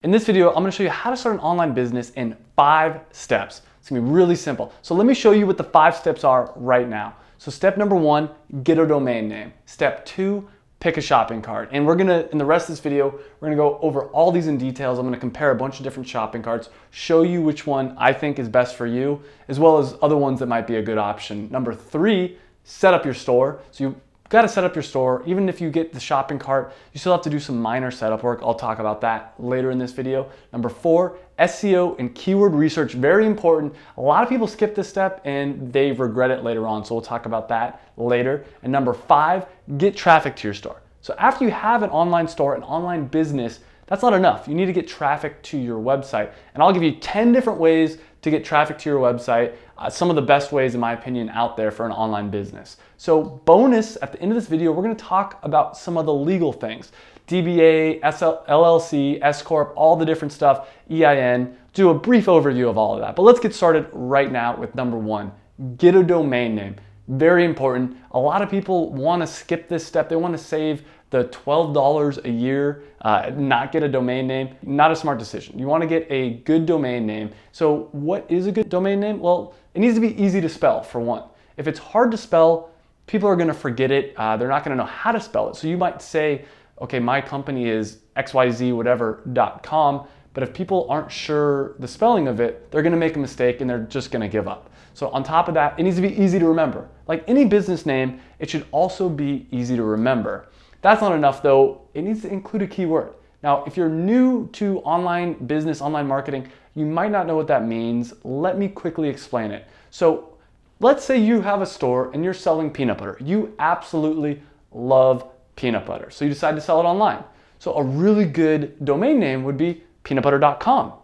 In this video, I'm going to show you how to start an online business in 5 steps. It's going to be really simple. So let me show you what the 5 steps are right now. So step number 1, get a domain name. Step 2, pick a shopping cart. And we're going to, in the rest of this video, we're going to go over all these in details. I'm going to compare a bunch of different shopping carts, show you which one I think is best for you, as well as other ones that might be a good option. Number 3, set up your store. So you got to set up your store. Even if you get the shopping cart, you still have to do some minor setup work. I'll talk about that later in this video. Number 4, SEO and keyword research, very important. A lot of people skip this step and they regret it later on, so we'll talk about that later. And number 5, get traffic to your store. So after you have an online store, an online business, that's not enough. You need to get traffic to your website. And I'll give you 10 different ways to get traffic to your website, some of the best ways in my opinion out there for an online business. So bonus, at the end of this video, we're gonna talk about some of the legal things. DBA, LLC, S Corp, all the different stuff, EIN, do a brief overview of all of that. But let's get started right now with number 1, get a domain name. Very important. A lot of people wanna skip this step. They wanna save the $12 a year, not get a domain name. Not a smart decision. You wanna get a good domain name. So what is a good domain name? Well, it needs to be easy to spell, for one. If it's hard to spell, people are gonna forget it. They're not gonna know how to spell it. So you might say, okay, my company is xyzwhatever.com, but if people aren't sure the spelling of it, they're gonna make a mistake and they're just gonna give up. So on top of that, it needs to be easy to remember. Like any business name, it should also be easy to remember. That's not enough though, it needs to include a keyword. Now, if you're new to online business, online marketing, you might not know what that means. Let me quickly explain it. So let's say you have a store and you're selling peanut butter. You absolutely love peanut butter. So you decide to sell it online. So a really good domain name would be peanutbutter.com. Now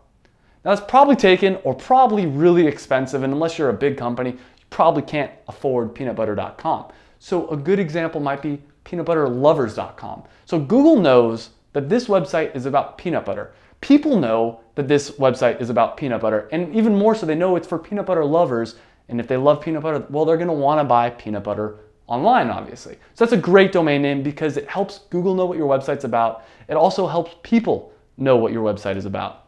that's probably taken or probably really expensive, and unless you're a big company, you probably can't afford peanutbutter.com. So a good example might be peanutbutterlovers.com. So Google knows that this website is about peanut butter. People know that this website is about peanut butter, and even more so, they know it's for peanut butter lovers, and if they love peanut butter, well, they're gonna wanna buy peanut butter online, obviously. So that's a great domain name because it helps Google know what your website's about. It also helps people know what your website is about.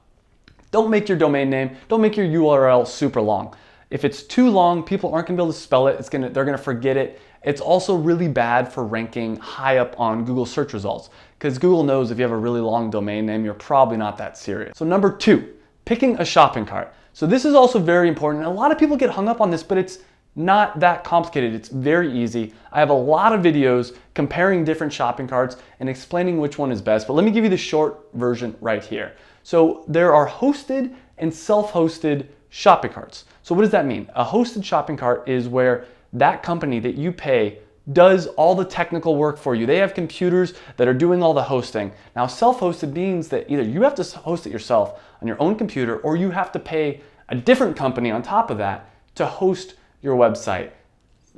Don't make your domain name, don't make your URL super long. If it's too long, people aren't gonna be able to spell it. They're gonna forget it. It's also really bad for ranking high up on Google search results because Google knows if you have a really long domain name, you're probably not that serious. So number 2, picking a shopping cart. So this is also very important. A lot of people get hung up on this, but it's not that complicated. It's very easy. I have a lot of videos comparing different shopping carts and explaining which one is best, but let me give you the short version right here. So there are hosted and self-hosted shopping carts. So what does that mean? A hosted shopping cart is where that company that you pay does all the technical work for you. They have computers that are doing all the hosting. Now, self-hosted means that either you have to host it yourself on your own computer or you have to pay a different company on top of that to host your website.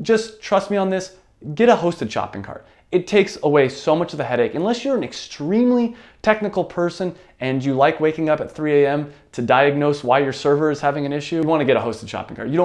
Just trust me on this, get a hosted shopping cart. It takes away so much of the headache. Unless you're an extremely technical person and you like waking up at 3 a.m. to diagnose why your server is having an issue, you want to get a hosted shopping cart. You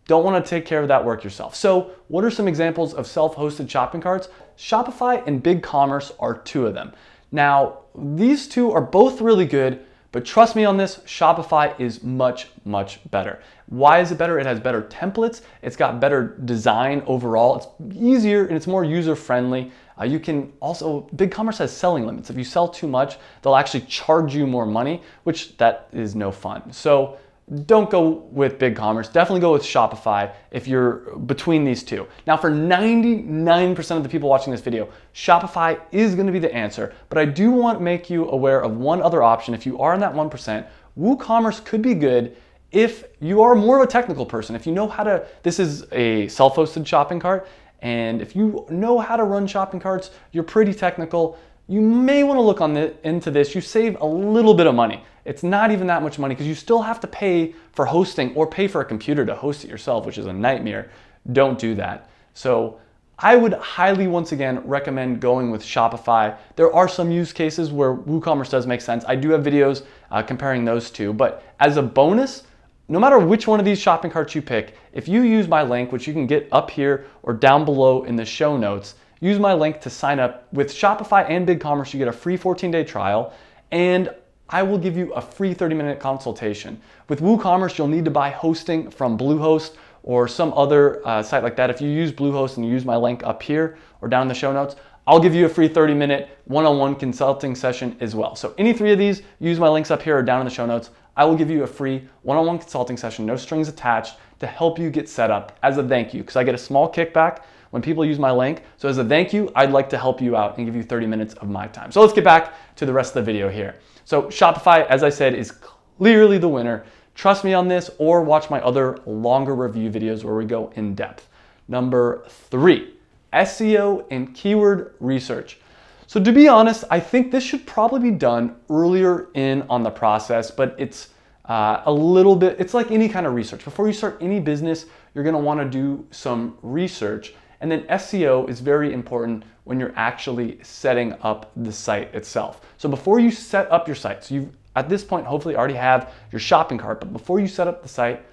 don't want to take care of that work yourself. So what are some examples of self-hosted shopping carts? Shopify and Bigcommerce are 2 of them. Now, these 2 are both really good, but trust me on this, Shopify is much, much better. Why is it better? It has better templates. It's got better design overall. It's easier and it's more user-friendly. You can also, Bigcommerce has selling limits. If you sell too much, they'll actually charge you more money, which that is no fun. So don't go with Bigcommerce. Definitely go with Shopify if you're between these 2. Now, for 99% of the people watching this video, Shopify is going to be the answer, but I do want to make you aware of one other option. If you are in that 1%, WooCommerce could be good if you are more of a technical person. If you know how to, this is a self-hosted shopping cart, and if you know how to run shopping carts, you're pretty technical, you may want to look into this. You save a little bit of money. It's not even that much money because you still have to pay for hosting or pay for a computer to host it yourself, which is a nightmare. Don't do that. So I would highly, once again, recommend going with Shopify. There are some use cases where WooCommerce does make sense. I do have videos comparing those 2, but as a bonus, no matter which one of these shopping carts you pick, if you use my link, which you can get up here or down below in the show notes, use my link to sign up with Shopify and Bigcommerce. You get a free 14-day trial, and I will give you a free 30-minute consultation. With WooCommerce, you'll need to buy hosting from Bluehost or some other site like that. If you use Bluehost and you use my link up here or down in the show notes, I'll give you a free 30-minute one-on-one consulting session as well. So any three of these, use my links up here or down in the show notes. I will give you a free one-on-one consulting session, no strings attached, to help you get set up as a thank you, because I get a small kickback when people use my link. So as a thank you, I'd like to help you out and give you 30 minutes of my time. So let's get back to the rest of the video here. So Shopify, as I said, is clearly the winner. Trust me on this, or watch my other longer review videos where we go in depth. Number 3, SEO and keyword research. So to be honest, I think this should probably be done earlier in on the process, but it's a little bit, it's like any kind of research. Before you start any business, you're gonna wanna do some research. And then SEO is very important when you're actually setting up the site itself. So before you set up your site, so you at this point hopefully already have your shopping cart, but before you set up the site,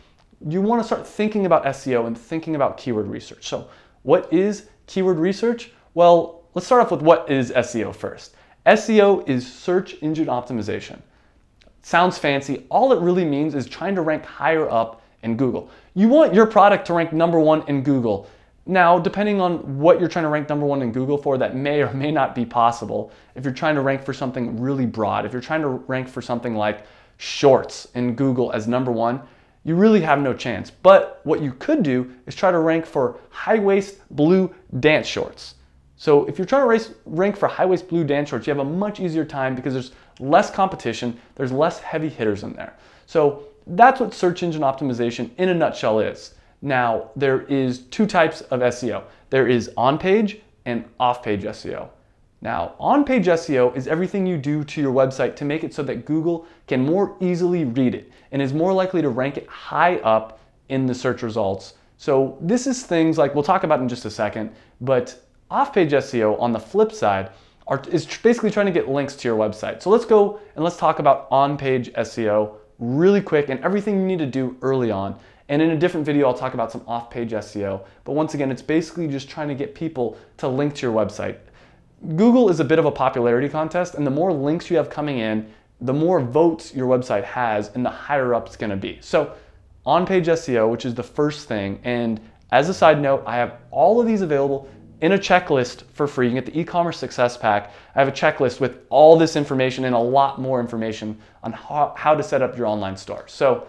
you wanna start thinking about SEO and thinking about keyword research. So what is keyword research? Well, let's start off with what is SEO first. SEO is search engine optimization. Sounds fancy. All it really means is trying to rank higher up in Google. You want your product to rank #1 in Google. Now, depending on what you're trying to rank #1 in Google for, that may or may not be possible. If you're trying to rank for something really broad, if you're trying to rank for something like shorts in Google as #1, you really have no chance. But what you could do is try to rank for high-waist blue dance shorts. So if you're trying to rank for high-waist blue dance shorts, you have a much easier time because there's less competition, there's less heavy hitters in there. So that's what search engine optimization in a nutshell is. Now, there is 2 types of SEO. There is on-page and off-page SEO. Now, on-page SEO is everything you do to your website to make it so that Google can more easily read it and is more likely to rank it high up in the search results. So this is things like, we'll talk about in just a second, but off-page SEO on the flip side is basically trying to get links to your website. So let's go and let's talk about on-page SEO really quick and everything you need to do early on. And in a different video, I'll talk about some off-page SEO. But once again, it's basically just trying to get people to link to your website. Google is a bit of a popularity contest, and the more links you have coming in, the more votes your website has, and the higher up it's gonna be. So on-page SEO, which is the first thing, and as a side note, I have all of these available in a checklist for free. You can get the e-commerce success pack. I have a checklist with all this information and a lot more information on how to set up your online store. So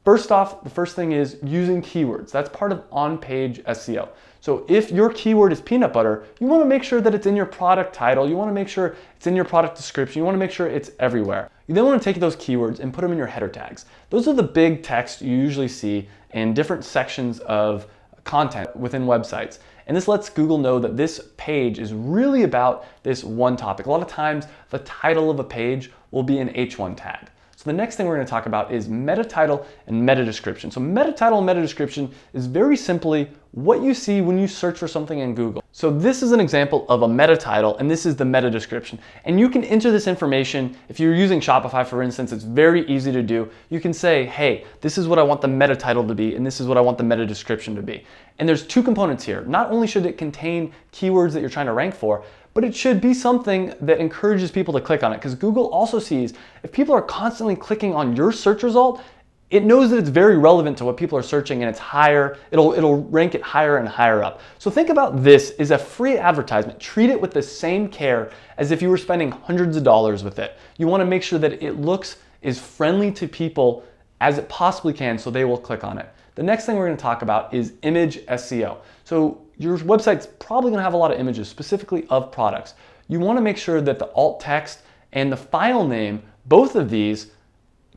first off, the first thing is using keywords. That's part of on-page SEO. So if your keyword is peanut butter, you want to make sure that it's in your product title. You want to make sure it's in your product description. You want to make sure it's everywhere. You then want to take those keywords and put them in your header tags. Those are the big text you usually see in different sections of content within websites. And this lets Google know that this page is really about this one topic. A lot of times the title of a page will be an H1 tag. So the next thing we're going to talk about is meta title and meta description. So meta title and meta description is very simply what you see when you search for something in Google. So this is an example of a meta title and this is the meta description. And you can enter this information. If you're using Shopify, for instance, it's very easy to do. You can say, hey, this is what I want the meta title to be and this is what I want the meta description to be. And there's 2 components here. Not only should it contain keywords that you're trying to rank for, but it should be something that encourages people to click on it, because Google also sees if people are constantly clicking on your search result, it knows that it's very relevant to what people are searching and it's higher, it'll rank it higher and higher up. So think about this as a free advertisement. Treat it with the same care as if you were spending hundreds of dollars with it. You want to make sure that it looks as friendly to people as it possibly can so they will click on it. The next thing we're going to talk about is image SEO. So your website's probably going to have a lot of images, specifically of products. You want to make sure that the alt text and the file name, both of these,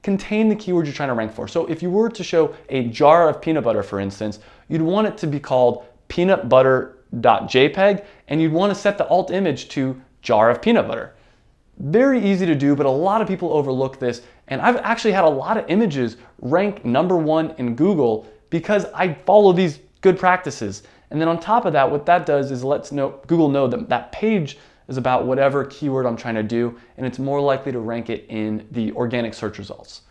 contain the keywords you're trying to rank for. So if you were to show a jar of peanut butter, for instance, you'd want it to be called peanutbutter.jpg, and you'd want to set the alt image to jar of peanut butter. Very easy to do, but a lot of people overlook this, and I've actually had a lot of images rank #1 in Google because I follow these good practices. And then on top of that, what that does is lets Google know that that page is about whatever keyword I'm trying to do, and it's more likely to rank it in the organic search results.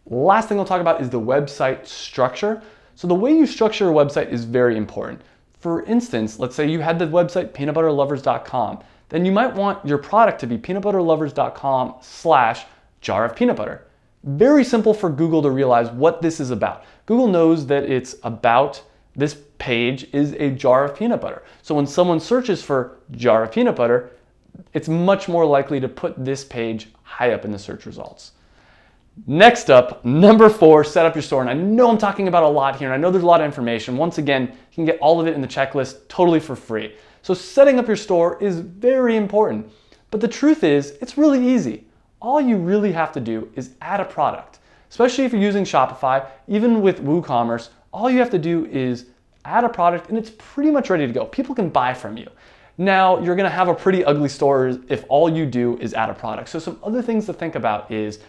Last thing we'll talk about is the website structure. So the way you structure a website is very important. For instance, let's say you had the website peanutbutterlovers.com. Then you might want your product to be peanutbutterlovers.com/ jar of peanut butter. Very simple for Google to realize what this is about. Google knows that it's about this page is a jar of peanut butter. So when someone searches for jar of peanut butter, it's much more likely to put this page high up in the search results. Next up, number 4, set up your store. And I know I'm talking about a lot here, and I know there's a lot of information. Once again, you can get all of it in the checklist totally for free. So setting up your store is very important. But the truth is, it's really easy. All you really have to do is add a product. Especially if you're using Shopify, even with WooCommerce, all you have to do is add a product and it's pretty much ready to go. People can buy from you. Now, you're gonna have a pretty ugly store if all you do is add a product. So some other things to think about is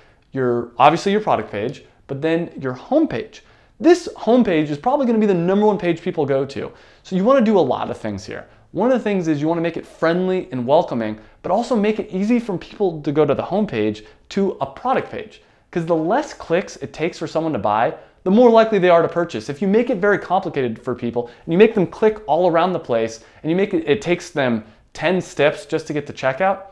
obviously your product page, but then your homepage. This homepage is probably gonna be the #1 page people go to. So you wanna do a lot of things here. One of the things is you wanna make it friendly and welcoming, but also make it easy for people to go to the homepage to a product page. Because the less clicks it takes for someone to buy, the more likely they are to purchase. If you make it very complicated for people and you make them click all around the place and it takes them 10 steps just to get to checkout,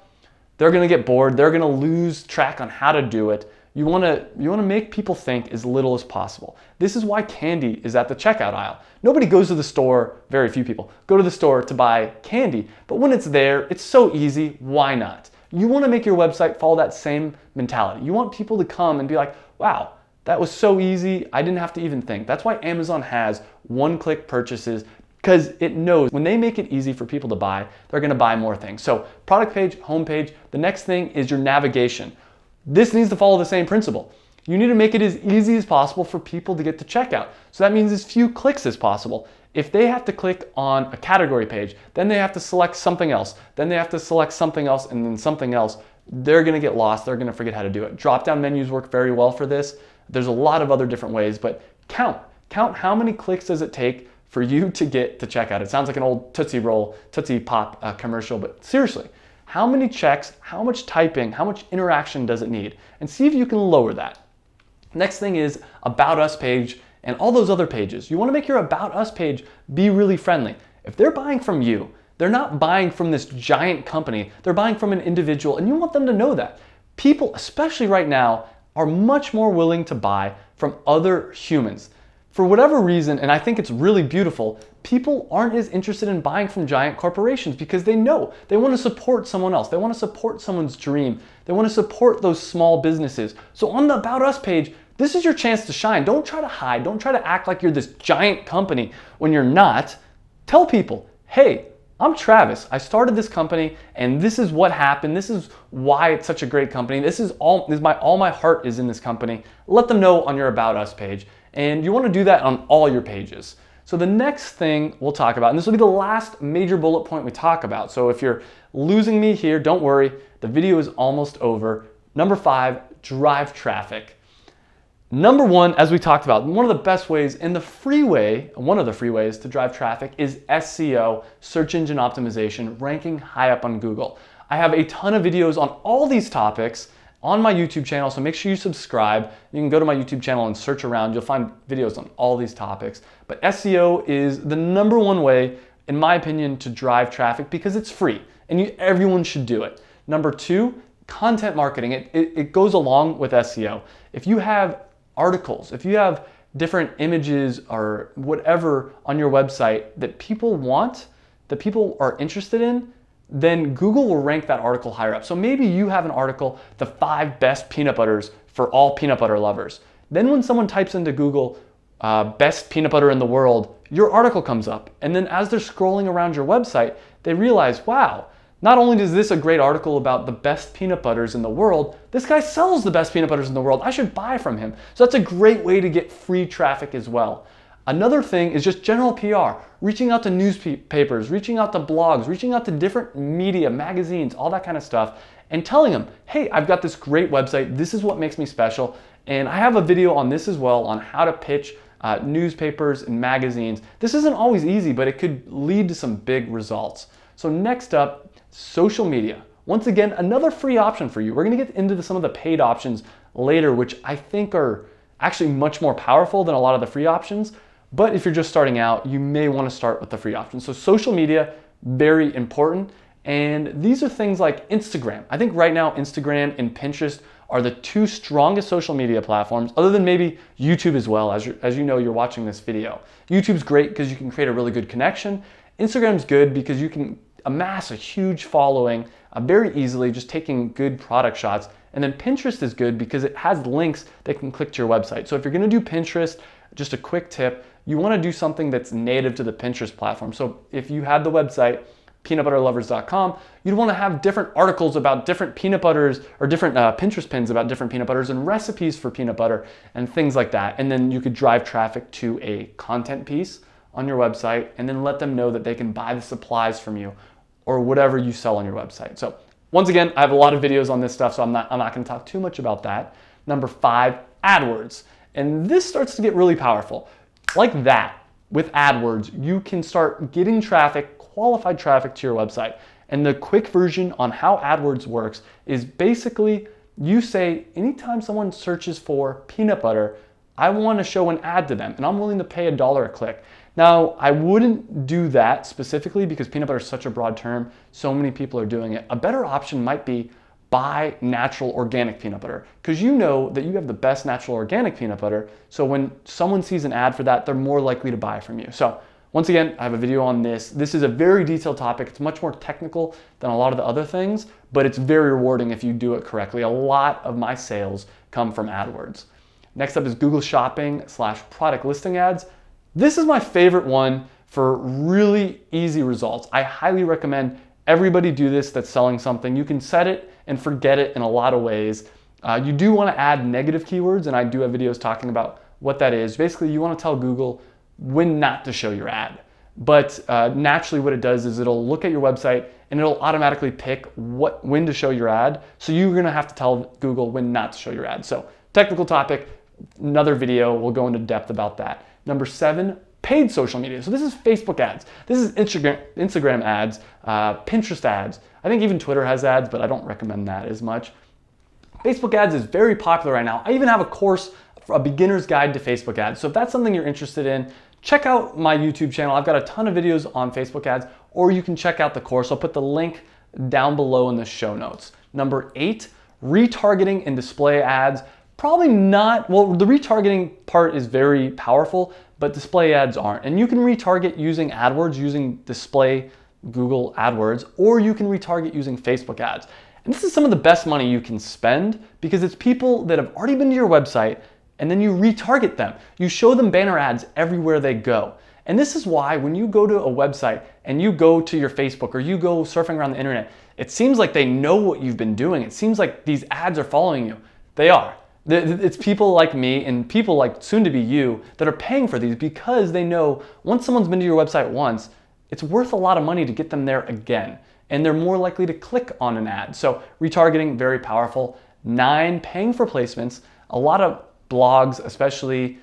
they're gonna get bored, they're gonna lose track on how to do it. You wanna make people think as little as possible. This is why candy is at the checkout aisle. Nobody goes to the store, very few people, go to the store to buy candy, but when it's there, it's so easy, why not? You wanna make your website follow that same mentality. You want people to come and be like, wow, that was so easy, I didn't have to even think. That's why Amazon has one-click purchases, because it knows when they make it easy for people to buy, they're gonna buy more things. So product page, homepage, the next thing is your navigation. This needs to follow the same principle. You need to make it as easy as possible for people to get to checkout. So that means as few clicks as possible. If they have to click on a category page, then they have to select something else, then they have to select something else and then something else, they're gonna get lost, they're gonna forget how to do it. Drop-down menus work very well for this. There's a lot of other different ways, but count how many clicks does it take for you to get to checkout. It sounds like an old Tootsie Pop commercial, but seriously, how many checks, how much typing, how much interaction does it need? And see if you can lower that. Next thing is About Us page and all those other pages. You wanna make your About Us page be really friendly. If they're buying from you, they're not buying from this giant company, they're buying from an individual, and you want them to know that. People, especially right now, are much more willing to buy from other humans. For whatever reason, and I think it's really beautiful, people aren't as interested in buying from giant corporations because they know they want to support someone else. They want to support someone's dream. They want to support those small businesses. So on the About Us page, this is your chance to shine. Don't try to hide. Don't try to act like you're this giant company when you're not. Tell people, hey, I'm Travis. I started this company and this is what happened. This is why it's such a great company. All my heart is in this company. Let them know on your About Us page. And you want to do that on all your pages. So the next thing we'll talk about, and this will be the last major bullet point we talk about. So if you're losing me here, don't worry. The video is almost over. Number 5, drive traffic. Number 1, as we talked about, one of the best ways and one of the free ways to drive traffic is SEO, search engine optimization, ranking high up on Google. I have a ton of videos on all these topics on my YouTube channel, so make sure you subscribe. You can go to my YouTube channel and search around. You'll find videos on all these topics. But SEO is the number 1 way, in my opinion, to drive traffic because it's free and everyone should do it. Number 2, content marketing. It goes along with SEO. If you have articles, if you have different images or whatever on your website that people want, that people are interested in, then Google will rank that article higher up. So maybe you have an article, the 5 best peanut butters for all peanut butter lovers. Then when someone types into Google, best peanut butter in the world, your article comes up. And then as they're scrolling around your website, they realize, wow, not only is this a great article about the best peanut butters in the world, this guy sells the best peanut butters in the world. I should buy from him. So that's a great way to get free traffic as well. Another thing is just general PR, reaching out to newspapers, reaching out to blogs, reaching out to different media, magazines, all that kind of stuff, and telling them, hey, I've got this great website. This is what makes me special. And I have a video on this as well on how to pitch newspapers and magazines. This isn't always easy, but it could lead to some big results. So next up, social media. Once again, another free option for you. We're gonna get into some of the paid options later, which I think are actually much more powerful than a lot of the free options. But if you're just starting out, you may wanna start with the free options. So social media, very important. And these are things like Instagram. I think right now, Instagram and Pinterest are the two strongest social media platforms, other than maybe YouTube as well, as you know, you're watching this video. YouTube's great because you can create a really good connection. Instagram's good because you can amass a huge following very easily, just taking good product shots. And then Pinterest is good because it has links that can click to your website. So if you're gonna do Pinterest, just a quick tip, you wanna do something that's native to the Pinterest platform. So if you had the website, peanutbutterlovers.com, you'd want to have different articles about different peanut butters or different Pinterest pins about different peanut butters and recipes for peanut butter and things like that. And then you could drive traffic to a content piece on your website and then let them know that they can buy the supplies from you or whatever you sell on your website. So once again, I have a lot of videos on this stuff, so I'm not going to talk too much about that. Number 5, AdWords. And this starts to get really powerful. Like that, with AdWords, you can start getting traffic, qualified traffic to your website. And the quick version on how AdWords works is basically you say, anytime someone searches for peanut butter, I want to show an ad to them and I'm willing to pay $1 a click. Now, I wouldn't do that specifically because peanut butter is such a broad term. So many people are doing it. A better option might be buy natural organic peanut butter because you know that you have the best natural organic peanut butter. So when someone sees an ad for that, they're more likely to buy from you. So once again, I have a video on this. This is a very detailed topic. It's much more technical than a lot of the other things, but it's very rewarding if you do it correctly. A lot of my sales come from AdWords. Next up is Google Shopping / product listing ads. This is my favorite one for really easy results. I highly recommend everybody do this that's selling something. You can set it and forget it in a lot of ways. You do want to add negative keywords, and I do have videos talking about what that is. Basically, you want to tell Google when not to show your ad. But naturally what it does is it'll look at your website and it'll automatically pick when to show your ad. So you're gonna have to tell Google when not to show your ad. So technical topic, another video, we'll go into depth about that. Number 7, paid social media. So this is Facebook ads. This is Instagram ads, Pinterest ads. I think even Twitter has ads, but I don't recommend that as much. Facebook ads is very popular right now. I even have a course, a beginner's guide to Facebook ads. So if that's something you're interested in, check out my YouTube channel. I've got a ton of videos on Facebook ads, or you can check out the course. I'll put the link down below in the show notes. Number 8, retargeting and display ads. Probably not, well, the retargeting part is very powerful, but display ads aren't. And you can retarget using AdWords, using display Google AdWords, or you can retarget using Facebook ads. And this is some of the best money you can spend because it's people that have already been to your website and then you retarget them. You show them banner ads everywhere they go. And this is why when you go to a website and you go to your Facebook or you go surfing around the internet, it seems like they know what you've been doing. It seems like these ads are following you. They are. It's people like me and people like soon to be you that are paying for these because they know once someone's been to your website once, it's worth a lot of money to get them there again. And they're more likely to click on an ad. So retargeting, very powerful. 9, paying for placements. A lot of blogs especially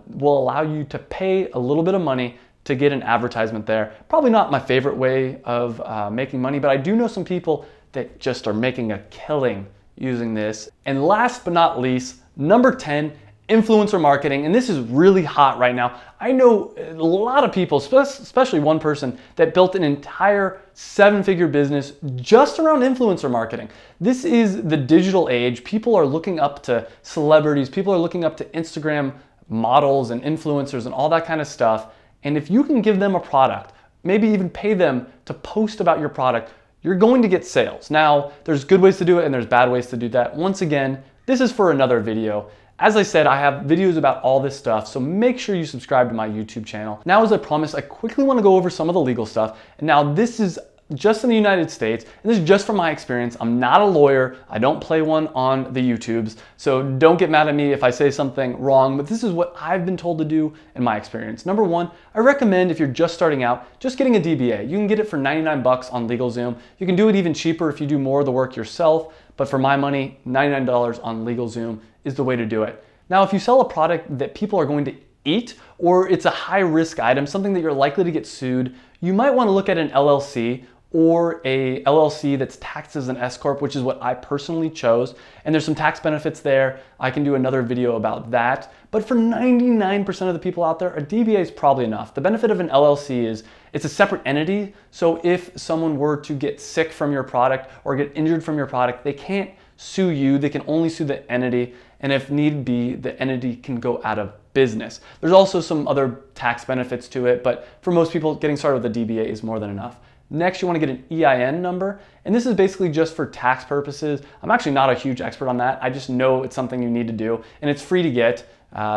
will allow you to pay a little bit of money to get an advertisement there. Probably not my favorite way of making money, but I do know some people that just are making a killing using this. And last but not least, number 10, influencer marketing. And this is really hot right now. I know a lot of people, especially one person, that built an entire 7-figure business just around influencer marketing. This is the digital age. People are looking up to celebrities. People are looking up to Instagram models and influencers and all that kind of stuff. And if you can give them a product, maybe even pay them to post about your product, you're going to get sales. Now, there's good ways to do it and there's bad ways to do that. Once again, this is for another video. As I said, I have videos about all this stuff, so make sure you subscribe to my YouTube channel. Now, as I promised, I quickly want to go over some of the legal stuff. And now this is just in the United States, and this is just from my experience. I'm not a lawyer. I don't play one on the YouTubes, so don't get mad at me if I say something wrong, but this is what I've been told to do in my experience. Number 1, I recommend if you're just starting out, just getting a DBA. You can get it for 99 bucks on LegalZoom. You can do it even cheaper if you do more of the work yourself, but for my money, $99 on LegalZoom is the way to do it. Now, if you sell a product that people are going to eat, or it's a high risk item, something that you're likely to get sued, you might want to look at an LLC or a LLC that's taxed as an S Corp, which is what I personally chose. And there's some tax benefits there. I can do another video about that. But for 99% of the people out there, a DBA is probably enough. The benefit of an LLC is it's a separate entity. So if someone were to get sick from your product or get injured from your product, they can't sue you. They can only sue the entity, and if need be, the entity can go out of business. There's also some other tax benefits to it, but for most people, getting started with a DBA is more than enough. Next, you want to get an EIN number, and this is basically just for tax purposes. I'm actually not a huge expert on that. I just know it's something you need to do, and it's free to get.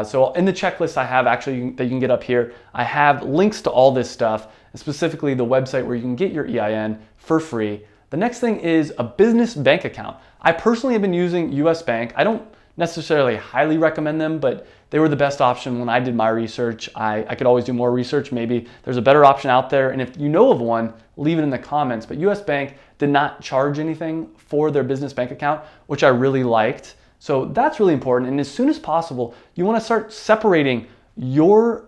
So in the checklist I have actually that you can get up here, I have links to all this stuff, specifically the website where you can get your EIN for free. The next thing is a business bank account. I personally have been using US Bank. I don't necessarily highly recommend them, but they were the best option when I did my research. I could always do more research. Maybe there's a better option out there. And if you know of one, leave it in the comments. But US Bank did not charge anything for their business bank account, which I really liked. So that's really important. And as soon as possible, you want to start separating your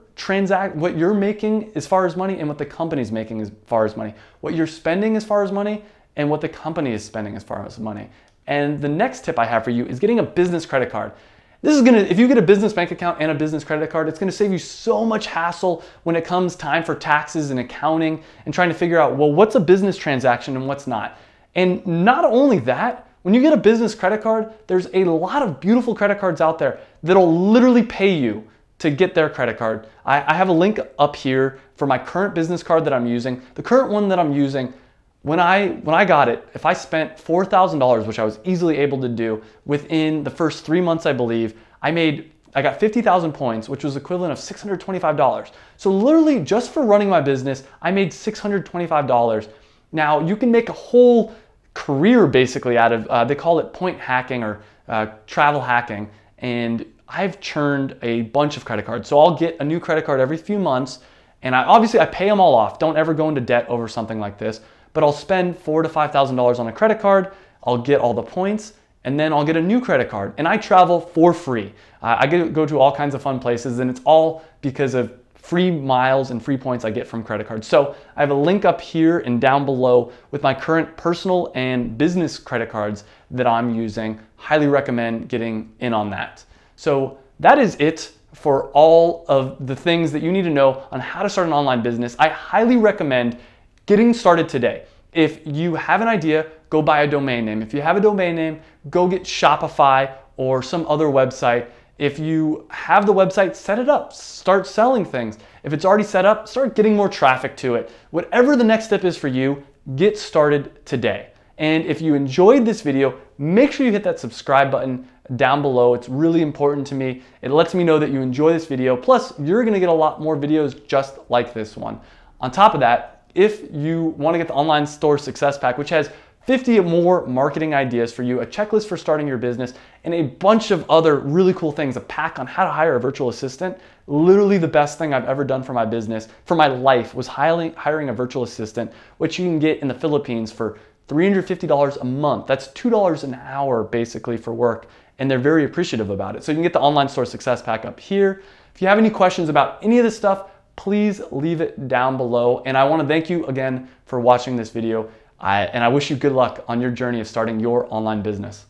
what you're making as far as money and what the company's making as far as money, what you're spending as far as money and what the company is spending as far as money. And the next tip I have for you is getting a business credit card. This is if you get a business bank account and a business credit card, it's gonna save you so much hassle when it comes time for taxes and accounting and trying to figure out, well, what's a business transaction and what's not. And not only that, when you get a business credit card, there's a lot of beautiful credit cards out there that'll literally pay you to get their credit card. I have a link up here for my current business card that I'm using. The current one that I'm using, when I got it, if I spent $4,000, which I was easily able to do within the first 3 months, I believe, I got 50,000 points, which was equivalent of $625. So literally just for running my business, I made $625. Now you can make a whole career basically out of, they call it point hacking or travel hacking. And I've churned a bunch of credit cards. So I'll get a new credit card every few months, and obviously I pay them all off. Don't ever go into debt over something like this. But I'll spend $4,000 to $5,000 on a credit card. I'll get all the points, and then I'll get a new credit card. And I travel for free. I go to all kinds of fun places, and it's all because of free miles and free points I get from credit cards. So I have a link up here and down below with my current personal and business credit cards that I'm using. Highly recommend getting in on that. So that is it for all of the things that you need to know on how to start an online business. I highly recommend getting started today. If you have an idea, go buy a domain name. If you have a domain name, go get Shopify or some other website. If you have the website, set it up, start selling things. If it's already set up, start getting more traffic to it. Whatever the next step is for you, get started today. And if you enjoyed this video, make sure you hit that subscribe button down below. It's really important to me. It lets me know that you enjoy this video. Plus, you're gonna get a lot more videos just like this one. On top of that, if you wanna get the Online Store Success Pack, which has 50 more marketing ideas for you, a checklist for starting your business, and a bunch of other really cool things, a pack on how to hire a virtual assistant. Literally the best thing I've ever done for my business, for my life, was hiring a virtual assistant, which you can get in the Philippines for $350 a month. That's $2 an hour basically for work, and they're very appreciative about it. So you can get the Online Store Success Pack up here. If you have any questions about any of this stuff, please leave it down below. And I want to thank you again for watching this video. And I wish you good luck on your journey of starting your online business.